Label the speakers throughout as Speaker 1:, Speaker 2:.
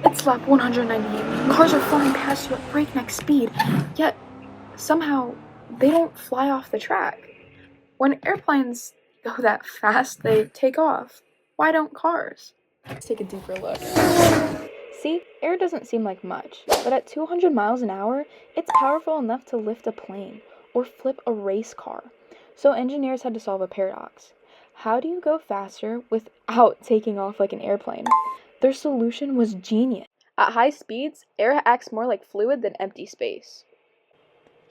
Speaker 1: It's lap 198. Cars are flying past you at breakneck speed, yet somehow they don't fly off the track. When airplanes go that fast, they take off. Why don't cars? Let's take a deeper look. See, air doesn't seem like much, but at 200 miles an hour, it's powerful enough to lift a plane or flip a race car. So engineers had to solve a paradox. How do you go faster without taking off like an airplane? Their solution was genius. At high speeds, air acts more like fluid than empty space.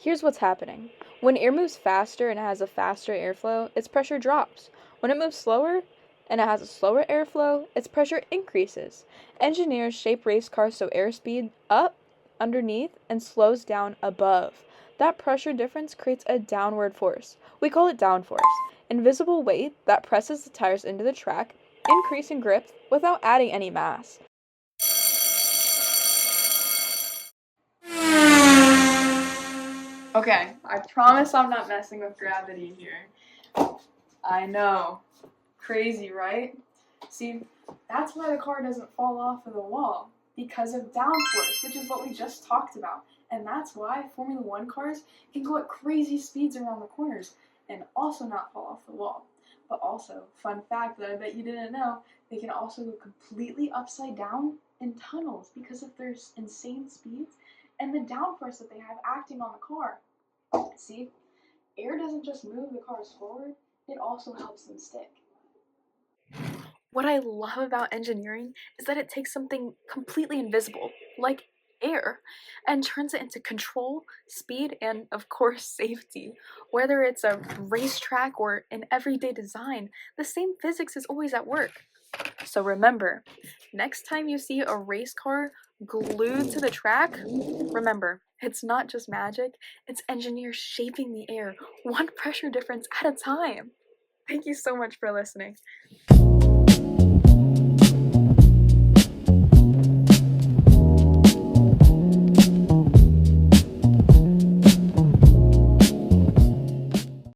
Speaker 1: Here's what's happening. When air moves faster and it has a faster airflow, its pressure drops. When it moves slower and it has a slower airflow, its pressure increases. Engineers shape race cars so airspeed up, underneath, and slows down above. That pressure difference creates a downward force. We call it downforce. Invisible weight that presses the tires into the track, increasing grip without adding any mass. Okay, I promise I'm not messing with gravity here. I know. Crazy, right? See, that's why the car doesn't fall off of the wall. Because of downforce, which is what we just talked about. And that's why Formula One cars can go at crazy speeds around the corners and also not fall off the wall. But also, fun fact that I bet you didn't know, they can also go completely upside down in tunnels because of their insane speeds and the downforce that they have acting on the car. See, air doesn't just move the cars forward, it also helps them stick. What I love about engineering is that it takes something completely invisible, like air, and turns it into control, speed, and of course, safety. Whether it's a racetrack or an everyday design, the same physics is always at work. So remember, next time you see a race car glued to the track, remember, it's not just magic, it's engineers shaping the air, one pressure difference at a time. Thank you so much for listening.